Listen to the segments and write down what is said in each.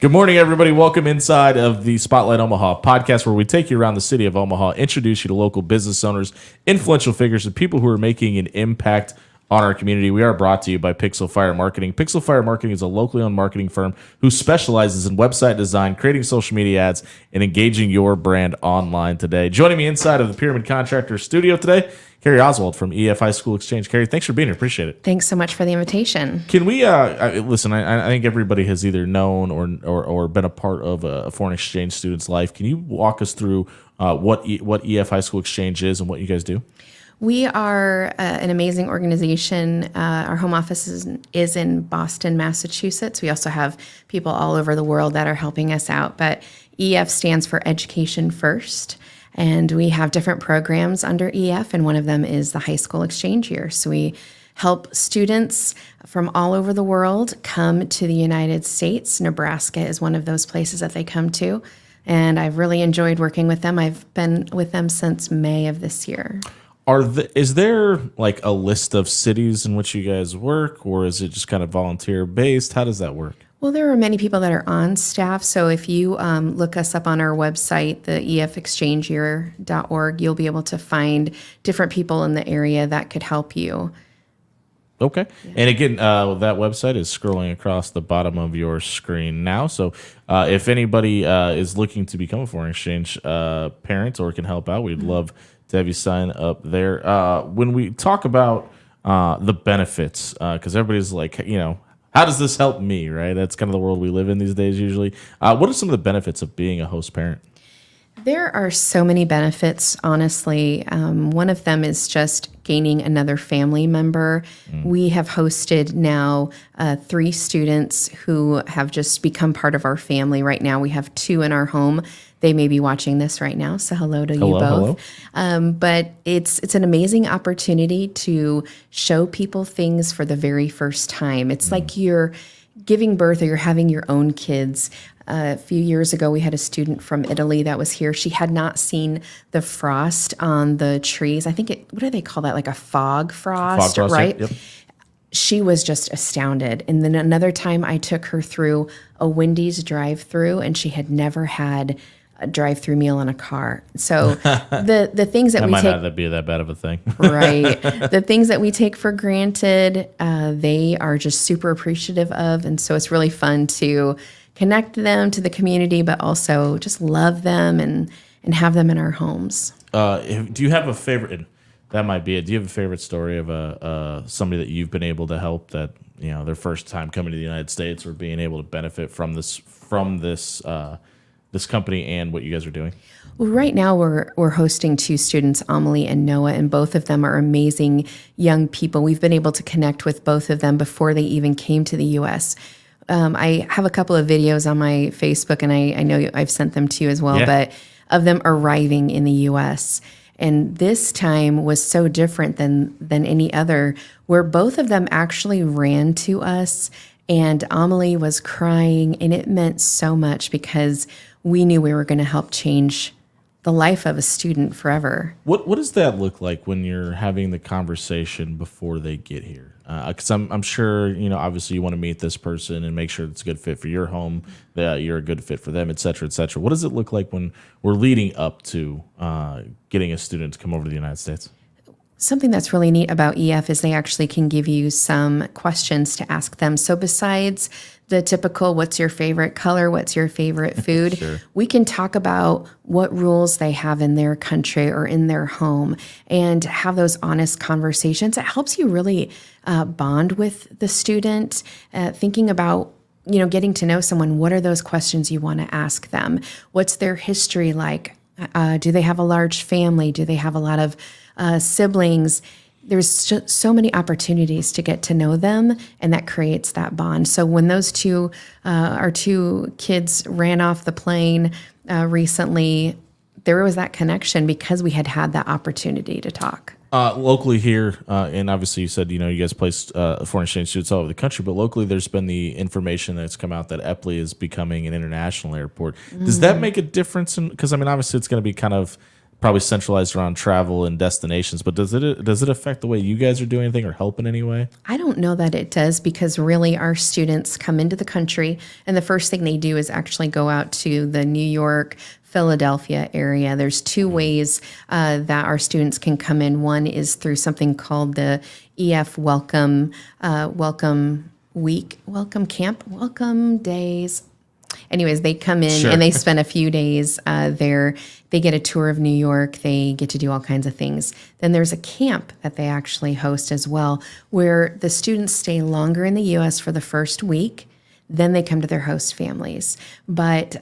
Good morning, everybody. Welcome inside of the Spotlight Omaha podcast, where we take you around the city of Omaha, introduce you to local business owners, influential figures, and people who are making an impact on our community. We are brought to you by Pixel Fire Marketing. Pixel Fire Marketing is a locally owned marketing firm who specializes in website design, creating social media ads, and engaging your brand online today. Joining me inside of the Pyramid Contractor studio today, Carey Oswald from EF High School Exchange. Carey, thanks for being here. Appreciate it. Thanks so much for the invitation. Can we listen? I think everybody has either known or been a part of a foreign exchange student's life. Can you walk us through what EF High School Exchange is and what you guys do? We are an amazing organization. Our home office is in Boston, Massachusetts. We also have people all over the world that are helping us out. But EF stands for Education First. And we have different programs under EF, and one of them is the high school exchange year. So we help students from all over the world come to the United States. Nebraska is one of those places that they come to. And I've really enjoyed working with them. I've been with them since May of this year. Is there like a list of cities in which you guys work, or is it just kind of volunteer based? How does that work? Well, there are many people that are on staff. So if you look us up on our website, the efexchangeyear.org, you'll be able to find different people in the area that could help you. Okay. Yeah. And again, that website is scrolling across the bottom of your screen now. So if anybody is looking to become a foreign exchange parent or can help out, we'd love to have you sign up there. When we talk about the benefits, because everybody's like, how does this help me, right? That's kind of the world we live in these days usually. What are some of the benefits of being a host parent? There are so many benefits, honestly. One of them is just gaining another family member. We have hosted now 3 students who have just become part of our family. Right now we have 2 in our home. They may be watching this right now, so hello to you both. But it's an amazing opportunity to show people things for the very first time. It's like you're giving birth or you're having your own kids. A few years ago, we had a student from Italy that was here. She had not seen the frost on the trees. I think what do they call that? Like a fog frost, right? Yep. She was just astounded. And then another time I took her through a Wendy's drive-through, and she had never had a drive-through meal in a car. So the things that we might take, not be that bad of a thing. Right. The things that we take for granted, they are just super appreciative of. And so it's really fun to connect them to the community, but also just love them and have them in our homes. Do you have a favorite? That might be it. Do you have a favorite story of somebody that you've been able to help that, their first time coming to the United States or being able to benefit from this company and what you guys are doing? Well, right now we're hosting 2 students, Amelie and Noah, and both of them are amazing young people. We've been able to connect with both of them before they even came to the U.S. I have a couple of videos on my Facebook, and I know I've sent them to you as well, but of them arriving in the U.S. And this time was so different than any other, where both of them actually ran to us, and Amelie was crying, and it meant so much because we knew we were going to help change the life of a student forever. What does that look like when you're having the conversation before they get here? Because I'm sure, obviously you want to meet this person and make sure it's a good fit for your home, that you're a good fit for them, et cetera, et cetera. What does it look like when we're leading up to getting a student to come over to the United States? Something that's really neat about EF is they actually can give you some questions to ask them. So besides the typical, what's your favorite color, what's your favorite food, Sure. We can talk about what rules they have in their country or in their home and have those honest conversations. It helps you really bond with the student, thinking about getting to know someone. What are those questions you want to ask them? What's their history like? Do they have a large family? Do they have a lot of siblings? There's so many opportunities to get to know them, and that creates that bond. So when those our 2 kids ran off the plane recently, there was that connection because we had that opportunity to talk. Locally here, and obviously you said, you guys placed foreign exchange students all over the country, but locally there's been the information that's come out that Epley is becoming an international airport. Does that make a difference? Because, obviously it's going to be kind of probably centralized around travel and destinations, but does it affect the way you guys are doing anything or help in any way? I don't know that it does because really our students come into the country and the first thing they do is actually go out to the New York, Philadelphia area. There's two ways that our students can come in. One is through something called the EF Welcome Week, Welcome Camp, Welcome Days. Anyways, they come in and they spend a few days there. They get a tour of New York. They get to do all kinds of things. Then there's a camp that they actually host as well, where the students stay longer in the U.S. for the first week. Then they come to their host families. But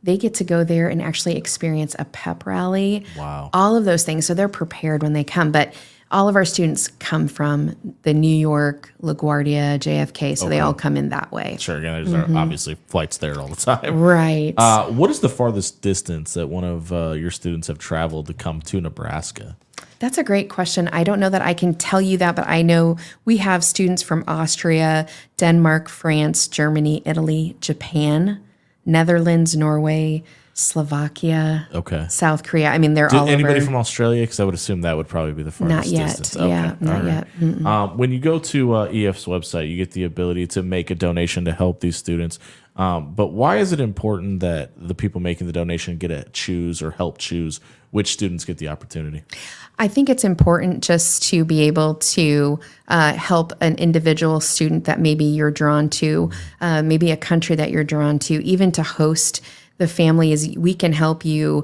they get to go there and actually experience a pep rally. Wow. All of those things. So they're prepared when they come. But all of our students come from the New York, LaGuardia, JFK, so they all come in that way. Sure, yeah, there's obviously flights there all the time. Right. What is the farthest distance that one of your students have traveled to come to Nebraska? That's a great question. I don't know that I can tell you that, but I know we have students from Austria, Denmark, France, Germany, Italy, Japan, Netherlands, Norway, Slovakia, South Korea. I mean, they're all over. Anybody from Australia? Because I would assume that would probably be the farthest Not yet. distance. Yeah, not yet. When you go to EF's website, you get the ability to make a donation to help these students. But why is it important that the people making the donation get to choose or help choose which students get the opportunity? I think it's important just to be able to help an individual student that maybe you're drawn to, maybe a country that you're drawn to, even to host the family. Is we can help you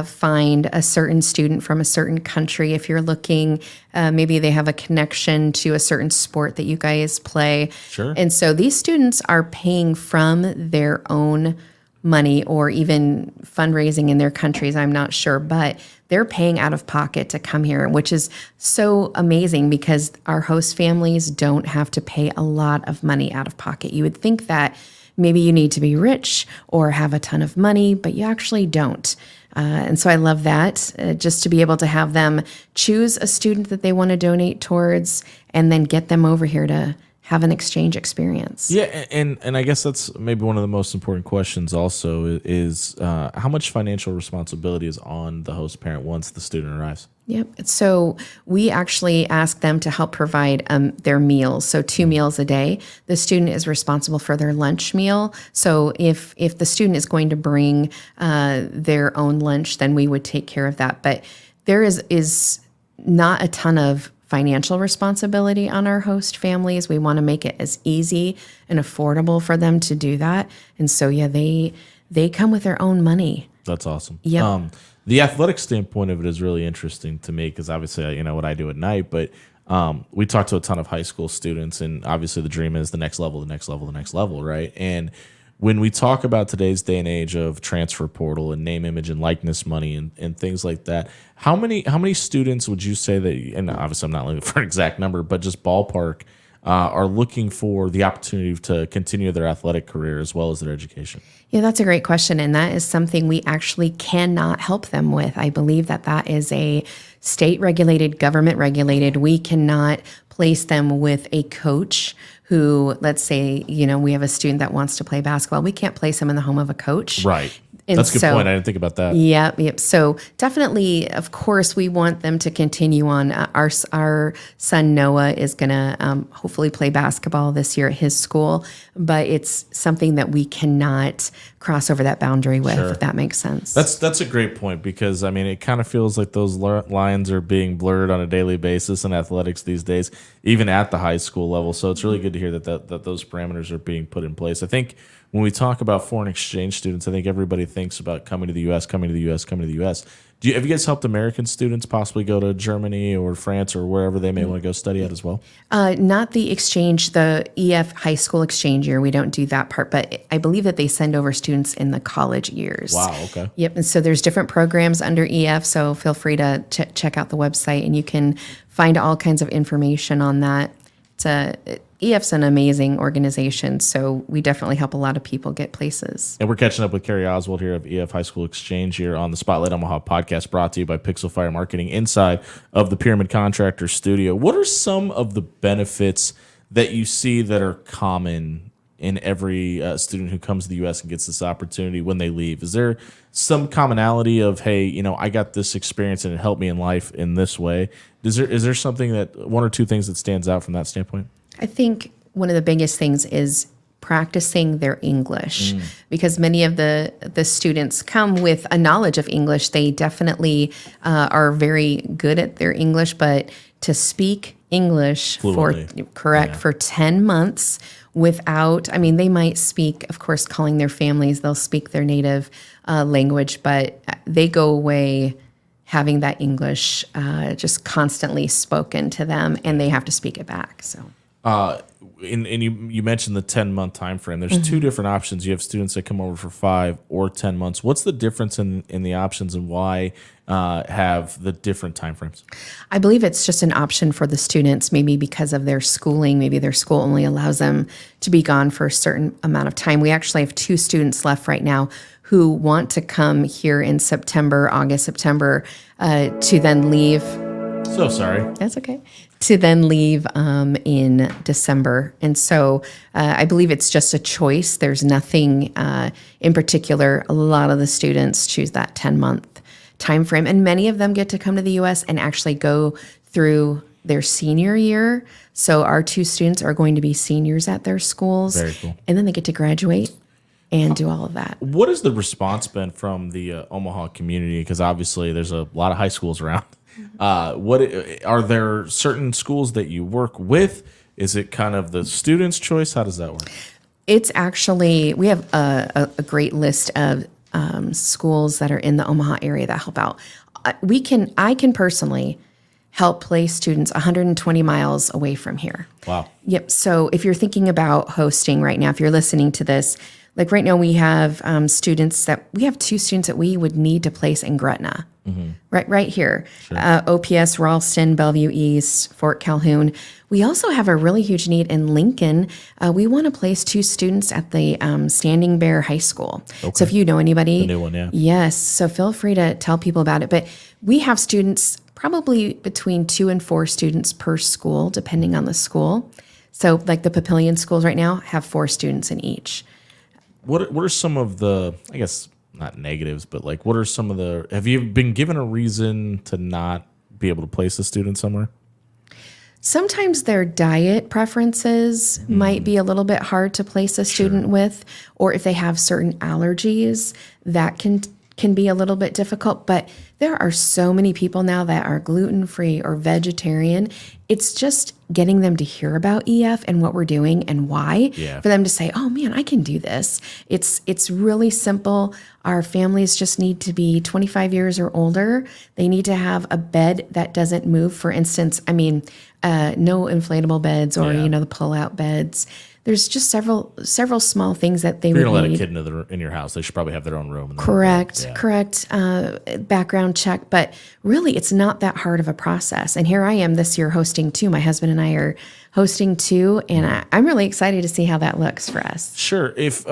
find a certain student from a certain country. If you're looking, maybe they have a connection to a certain sport that you guys play. Sure. And so these students are paying from their own money or even fundraising in their countries, I'm not sure, but they're paying out of pocket to come here, which is so amazing because our host families don't have to pay a lot of money out of pocket. You would think that maybe you need to be rich or have a ton of money, but you actually don't. And so I love that, just to be able to have them choose a student that they want to donate towards and then get them over here to have an exchange experience. Yeah, and I guess that's maybe one of the most important questions also is how much financial responsibility is on the host parent once the student arrives? Yep. So we actually ask them to help provide their meals. So 2 meals a day. The student is responsible for their lunch meal. So if the student is going to bring their own lunch, then we would take care of that. But there is not a ton of financial responsibility on our host families. We want to make it as easy and affordable for them to do that. And so, yeah, they come with their own money. That's awesome. Yeah. The athletic standpoint of it is really interesting to me because obviously, you know what I do at night, but we talk to a ton of high school students, and obviously the dream is the next level, the next level, the next level, right? And when we talk about today's day and age of transfer portal and name, image, and likeness money and things like that, how many students would you say that, and obviously I'm not looking for an exact number, but just ballpark, are looking for the opportunity to continue their athletic career as well as their education? Yeah, that's a great question. And that is something we actually cannot help them with. I believe that is a state regulated, government regulated. We cannot place them with a coach who, let's say, we have a student that wants to play basketball. We can't place him in the home of a coach. Right. And that's a good point. I didn't think about that. Yep. So definitely, of course, we want them to continue on. Our son Noah is going to hopefully play basketball this year at his school, but it's something that we cannot cross over that boundary with, if that makes sense. That's a great point because, I mean, it kind of feels like those lines are being blurred on a daily basis in athletics these days, even at the high school level. So it's really good to hear that those parameters are being put in place. I think when we talk about foreign exchange students, I think everybody thinks about coming to the U.S., coming to the U.S., coming to the U.S. Have you guys helped American students possibly go to Germany or France or wherever they may want to go study at as well? Not the exchange, the EF high school exchange year. We don't do that part, but I believe that they send over students in the college years. Wow, okay. Yep, and so there's different programs under EF, so feel free to check out the website, and you can find all kinds of information on that. EF's an amazing organization, so we definitely help a lot of people get places. And we're catching up with Carey Oswald here of EF High School Exchange here on the Spotlight Omaha podcast, brought to you by Pixel Fire Marketing inside of the Pyramid Contractor Studio. What are some of the benefits that you see that are common in every student who comes to the U.S. and gets this opportunity when they leave? Is there some commonality of, hey, I got this experience and it helped me in life in this way? Is there something that one or two things that stands out from that standpoint? I think one of the biggest things is practicing their English, because many of the students come with a knowledge of English. They definitely are very good at their English, but to speak English Fluently. for 10 months without, they might speak, of course, calling their families, they'll speak their native language, but they go away having that English just constantly spoken to them, and they have to speak it back. So. And you mentioned the 10-month time frame. There's two different options. You have students that come over for 5 or 10 months. What's the difference in the options, and why have the different time frames? I believe it's just an option for the students, maybe because of their schooling. Maybe their school only allows them to be gone for a certain amount of time. We actually have 2 students left right now who want to come here in August, September, to then leave. So sorry. That's okay. To then leave in December. And so I believe it's just a choice. There's nothing in particular. A lot of the students choose that 10-month time frame. And many of them get to come to the U.S. and actually go through their senior year. So our 2 students are going to be seniors at their schools. Very cool. And then they get to graduate and do all of that. What has the response been from the Omaha community? Because obviously there's a lot of high schools around. What are there certain schools that you work with? Is it kind of the student's choice? How does that work? It's actually, we have a great list of schools that are in the Omaha area that help out. I can personally help place students 120 miles away from here. Wow. Yep. So if you're thinking about hosting right now, if you're listening to this, like right now we have we have 2 students that we would need to place in Gretna. Right here. Sure. OPS, Ralston, Bellevue East, Fort Calhoun. We also have a really huge need in Lincoln. We want to place 2 students at the Standing Bear High School. Okay. So if you know anybody. The new one, yeah. Yes. So feel free to tell people about it. But we have students, probably between 2 and 4 students per school, depending on the school. So like the Papillion schools right now have 4 students in each. What are some of the, I guess, not negatives, but like what are some of the, have you been given a reason to not be able to place a student somewhere? Sometimes their diet preferences might be a little bit hard to place a student with, or if they have certain allergies, that can be a little bit difficult. But there are so many people now that are gluten-free or vegetarian. It's just getting them to hear about EF and what we're doing and why, for them to say, oh man, I can do this. It's really simple. Our families just need to be 25 years or older. They need to have a bed that doesn't move. For instance, no inflatable beds or, the pull-out beds. There's just several small things that they would need. You're going to let a kid in your house. They should probably have their own room. Correct. Background check. But really, it's not that hard of a process. And here I am this year hosting 2. My husband and I are hosting 2. And I'm really excited to see how that looks for us. Sure. If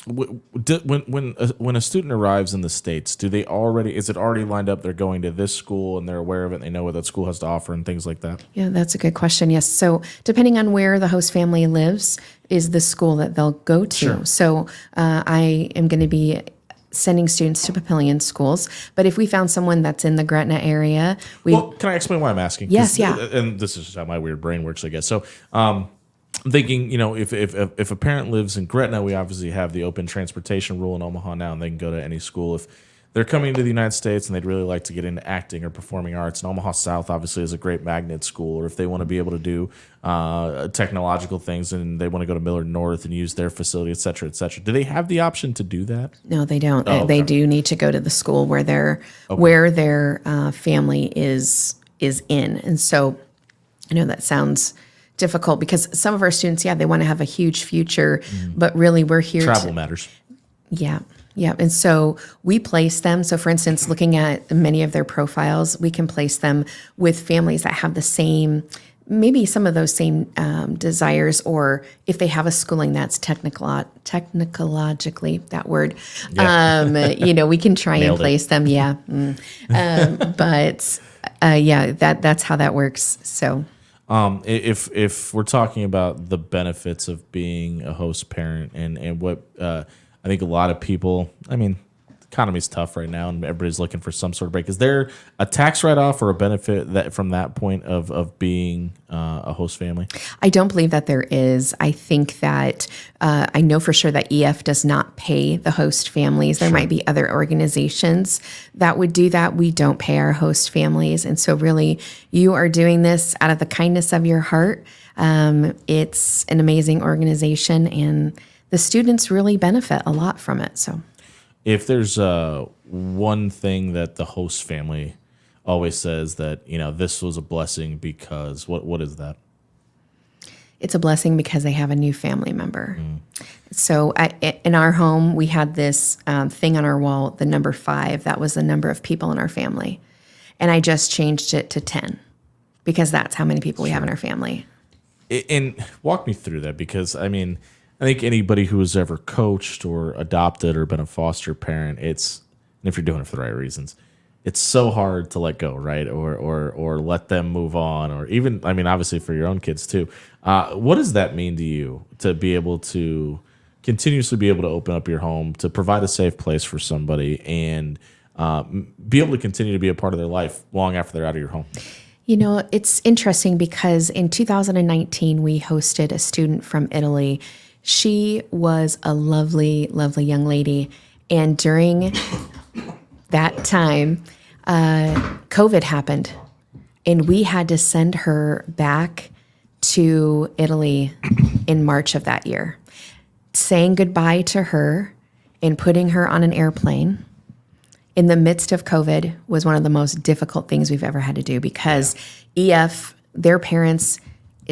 when a student arrives in the States, is it already lined up? They're going to this school and they're aware of it and they know what that school has to offer and things like that? Yeah, that's a good question. Yes. So depending on where the host family lives is the school that they'll go to. Sure. So I am going to be sending students to Papillion schools. But if we found someone that's in the Gretna area, can I explain why I'm asking? Yes, yeah. And this is just how my weird brain works, I guess. So I'm thinking, if a parent lives in Gretna, we obviously have the open transportation rule in Omaha now, and they can go to any school. If they're coming to the United States and they'd really like to get into acting or performing arts, and Omaha South obviously is a great magnet school, or if they want to be able to do technological things and they want to go to Millard North and use their facility, et cetera, do they have the option to do that? No, they don't. They do need to go to the school where their family is in. And so I know that sounds difficult because some of our students, they want to have a huge future, but really we're here Travel matters. Yeah. Yeah. And so we place them. So for instance, looking at many of their profiles, we can place them with families that have the same, maybe some of those same desires, or if they have a schooling that's technologically, that word, we can try and place them. Yeah. That's how that works. So. If we're talking about the benefits of being a host parent and what I think a lot of people, I mean, the economy's tough right now and everybody's looking for some sort of break. Is there a tax write-off or a benefit that from that point of being a host family? I don't believe that there is. I think that I know for sure that EF does not pay the host families. There might be other organizations that would do that. We don't pay our host families. And so really you are doing this out of the kindness of your heart. It's an amazing organization and the students really benefit a lot from it. So if there's one thing that the host family always says that, this was a blessing because what is that? It's a blessing because they have a new family member. So in our home, we had this thing on our wall, the number 5. That was the number of people in our family. And I just changed it to 10 because that's how many people we have in our family. And walk me through that because, I mean, I think anybody who has ever coached or adopted or been a foster parent, and if you're doing it for the right reasons, it's so hard to let go, right? Or let them move on, or even, I mean, obviously for your own kids too. What does that mean to you to be able to continuously be able to open up your home, to provide a safe place for somebody, and be able to continue to be a part of their life long after they're out of your home? It's interesting because in 2019, we hosted a student from Italy. She was a lovely, lovely young lady. And during that time, COVID happened. And we had to send her back to Italy in March of that year. Saying goodbye to her and putting her on an airplane in the midst of COVID was one of the most difficult things we've ever had to do because EF, their parents,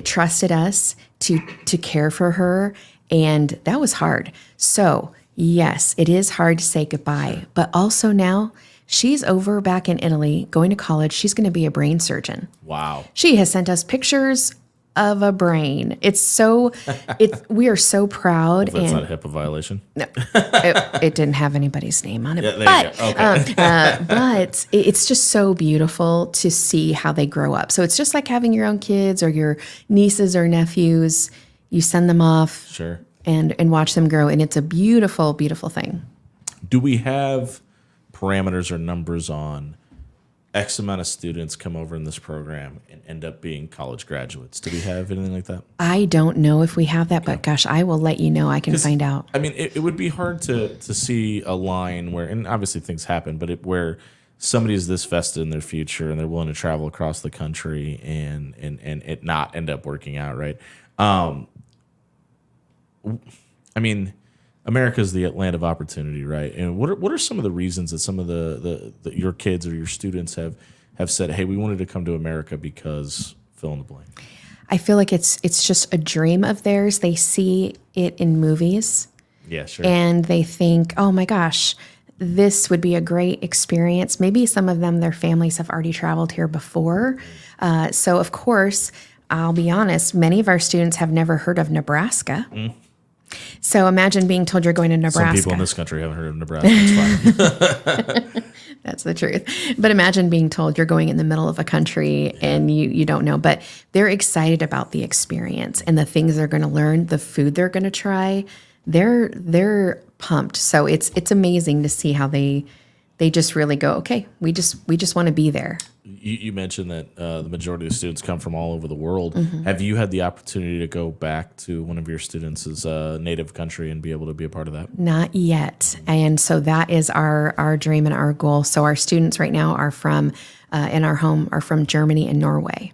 trusted us to care for her. And that was hard. So yes, it is hard to say goodbye, but also now she's over back in Italy going to college. She's going to be a brain surgeon. Wow. She has sent us pictures of a brain. We are so proud. Well, that's not a HIPAA violation. No, it didn't have anybody's name on it. Yeah, there you go. Okay. But it's just so beautiful to see how they grow up. So it's just like having your own kids or your nieces or nephews. You send them off Sure. and watch them grow. And it's a beautiful, beautiful thing. Do we have parameters or numbers on X amount of students come over in this program and end up being college graduates? Do we have anything like that? I don't know if we have that, but gosh, I will let you know. I can find out. I mean, it would be hard to see a line where, and obviously things happen, but where somebody is this vested in their future and they're willing to travel across the country and it not end up working out, right? I mean, America is the land of opportunity, right? And what are some of the reasons that some of the your kids or your students have said, hey, we wanted to come to America because fill in the blank? I feel like it's just a dream of theirs. They see it in movies. Yeah, sure. And they think, oh my gosh, this would be a great experience. Maybe some of them, their families have already traveled here before. So of course, I'll be honest, many of our students have never heard of Nebraska. So imagine being told you're going to Nebraska. Some people in this country haven't heard of Nebraska. It's fine. That's the truth. But imagine being told you're going in the middle of a country and you don't know. But they're excited about the experience and the things they're going to learn, the food they're going to try. They're pumped. So it's amazing to see how they just really go, okay, we just want to be there. You mentioned that the majority of students come from all over the world. Mm-hmm. Have you had the opportunity to go back to one of your students' native country and be able to be a part of that? Not yet. And so that is our dream and our goal. So our students right now are from, in our home, are from Germany and Norway.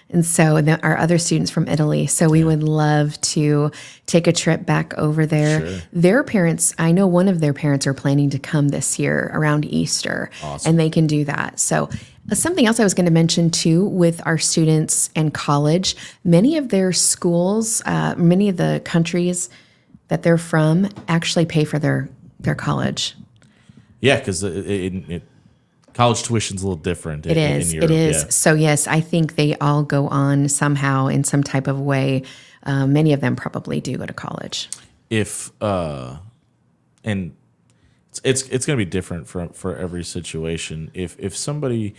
And so our other students from Italy. So we would love to take a trip back over there. Sure. Their parents, I know one of their parents are planning to come this year around Easter. Awesome. And they can do that. So something else I was going to mention too with our students and college, many of their schools, many of the countries that they're from actually pay for their college. Yeah, because college tuition's a little different. It is. Europe. It is. Yeah. So yes, I think they all go on somehow in some type of way. Many of them probably do go to college. And it's going to be different for every situation. If somebody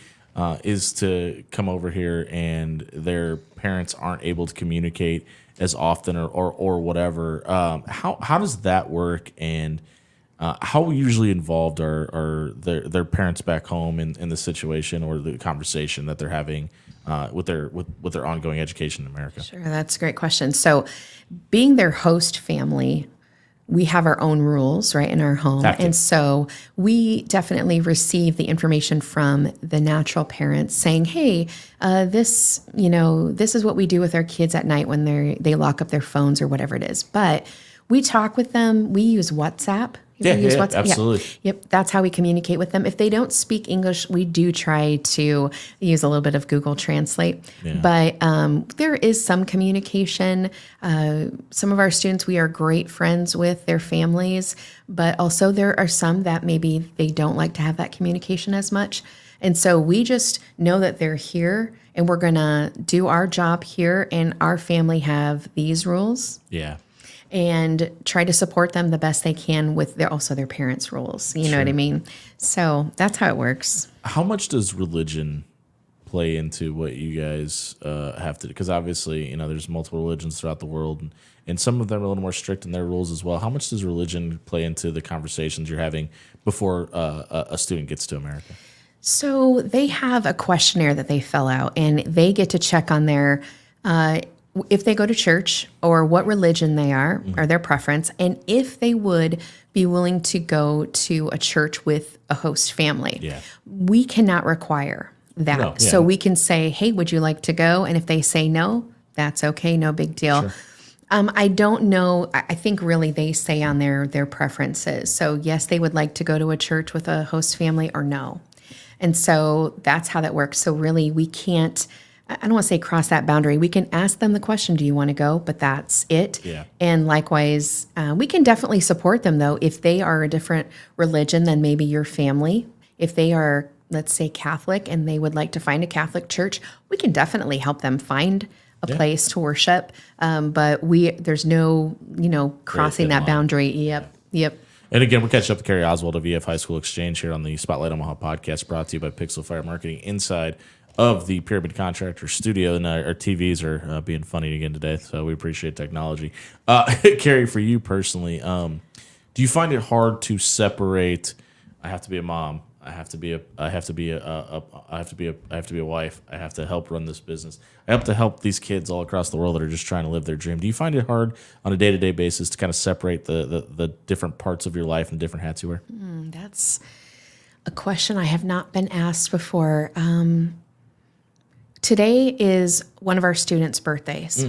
is to come over here and their parents aren't able to communicate as often or whatever. How does that work, and how usually involved are their parents back home in the situation or the conversation that they're having with their ongoing education in America? Sure, that's a great question. So, being their host family, we have our own rules, right, in our home. Have to. And so we definitely receive the information from the natural parents saying, hey, this is what we do with our kids at night when they lock up their phones or whatever it is. But we talk with them. We use WhatsApp. Yeah, absolutely. Yep, that's how we communicate with them. If they don't speak English, we do try to use a little bit of Google Translate. Yeah. But there is some communication. Some of our students, we are great friends with their families, but also there are some that maybe they don't like to have that communication as much. And so we just know that they're here and we're going to do our job here, and our family have these rules. Yeah. And try to support them the best they can with their parents' rules. You know what I mean? So that's how it works. How much does religion play into what you guys have to do? Because obviously, there's multiple religions throughout the world, and some of them are a little more strict in their rules as well. How much does religion play into the conversations you're having before a student gets to America? So they have a questionnaire that they fill out, and they get to check on their if they go to church or what religion they are or their preference, and if they would be willing to go to a church with a host family. Yeah. We cannot require that. No, yeah. So we can say, hey, would you like to go? And if they say no, that's okay, no big deal. Sure. I don't know. I think really they say on their preferences. So yes, they would like to go to a church with a host family, or no. And so that's how that works. So really we can't, I don't want to say cross that boundary. We can ask them the question, do you want to go? But that's it. Yeah. And likewise, we can definitely support them, though, if they are a different religion than maybe your family. If they are, let's say, Catholic and they would like to find a Catholic church, we can definitely help them find a place to worship. But there's no, crossing that boundary. Yep. And again, we're catching up with Carey Oswald of EF High School Exchange here on the Spotlight Omaha podcast, brought to you by Pixel Fire Marketing inside of the Pyramid Contractor studio. And our TVs are being funny again today, so we appreciate technology. Carey, for you personally, do you find it hard to separate? I have to be a mom. I have to be a wife. I have to help run this business. I have to help these kids all across the world that are just trying to live their dream. Do you find it hard on a day-to-day basis to kind of separate the different parts of your life and different hats you wear? That's a question I have not been asked before. Today is one of our students' birthdays.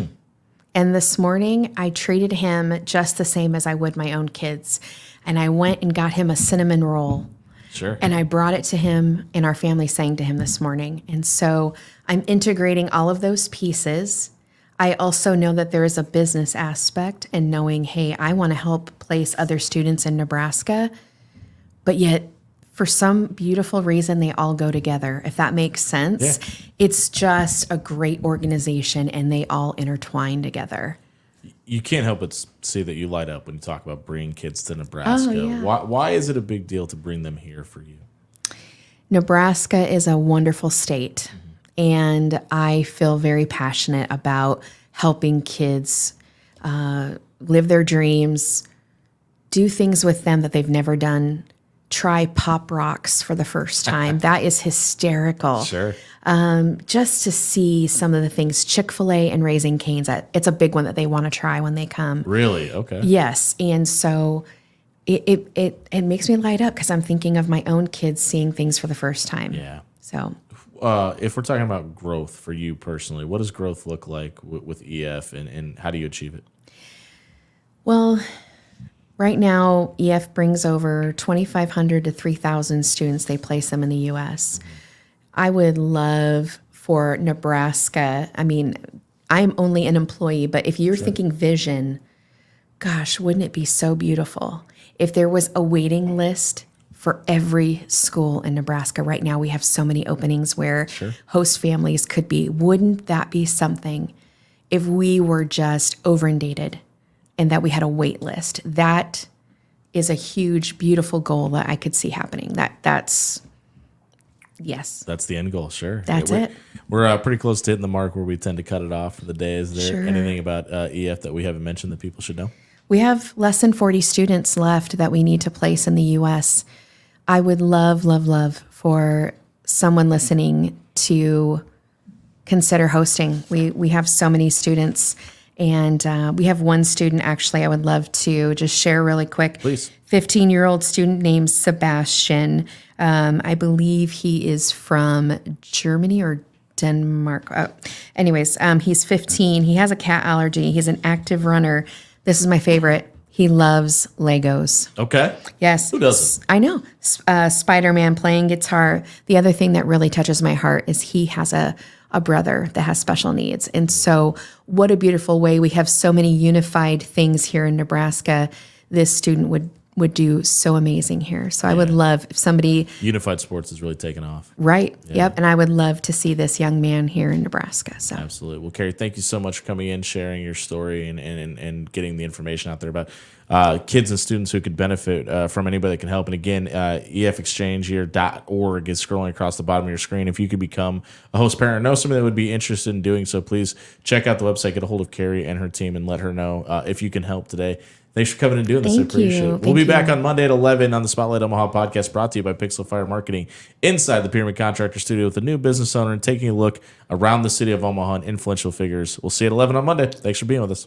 And this morning, I treated him just the same as I would my own kids. And I went and got him a cinnamon roll. Sure. And I brought it to him, and our family sang to him this morning. And so I'm integrating all of those pieces. I also know that there is a business aspect and knowing, hey, I want to help place other students in Nebraska, but yet for some beautiful reason, they all go together, if that makes sense. Yeah. It's just a great organization, and they all intertwine together. You can't help but see that you light up when you talk about bringing kids to Nebraska. Oh, yeah. Why is it a big deal to bring them here for you? Nebraska is a wonderful state, and I feel very passionate about helping kids live their dreams, do things with them that they've never done, try Pop Rocks for the first time. That is hysterical. Sure. Just to see some of the things, Chick-fil-A and Raising Cane's, it's a big one that they want to try when they come. Really? Okay. Yes. And so it makes me light up because I'm thinking of my own kids seeing things for the first time. Yeah. So if we're talking about growth for you personally, what does growth look like with EF, and how do you achieve it? Well, right now, EF brings over 2,500 to 3,000 students. They place them in the U.S. I would love for Nebraska. I mean, I'm only an employee, but if you're thinking vision, gosh, wouldn't it be so beautiful if there was a waiting list for every school in Nebraska? Right now, we have so many openings where host families could be. Wouldn't that be something if we were just over-inundated and that we had a wait list? That is a huge, beautiful goal that I could see happening. That's Yes. That's the end goal. Sure. That's it. We're pretty close to hitting the mark where we tend to cut it off for the day. Is there Sure. anything about EF that we haven't mentioned that people should know? We have less than 40 students left that we need to place in the U.S. I would love, love, love for someone listening to consider hosting. We have so many students, and we have one student actually I would love to just share really quick. Please. 15-year-old student named Sebastian. I believe he is from Germany or Denmark. Anyways, he's 15. He has a cat allergy. He's an active runner. This is my favorite. He loves Legos. Okay. Yes. Who doesn't? I know. Spider-Man, playing guitar. The other thing that really touches my heart is he has a brother that has special needs. And so what a beautiful way. We have so many unified things here in Nebraska. This student would do so amazing here. So I would love if somebody... Unified sports is really taking off. Right. Yeah. Yep. And I would love to see this young man here in Nebraska. So Absolutely. Well, Carey, thank you so much for coming in, sharing your story, and getting the information out there about kids and students who could benefit from anybody that can help. And again, efexchangeyear.org is scrolling across the bottom of your screen. If you could become a host parent or know somebody that would be interested in doing so, please check out the website, get a hold of Carey and her team, and let her know if you can help today. Thanks for coming and doing this. I appreciate it. We'll be back on Monday at 11 on the Spotlight Omaha podcast, brought to you by Pixel Fire Marketing, inside the Pyramid Contractor Studio with a new business owner and taking a look around the city of Omaha and influential figures. We'll see you at 11 on Monday. Thanks for being with us.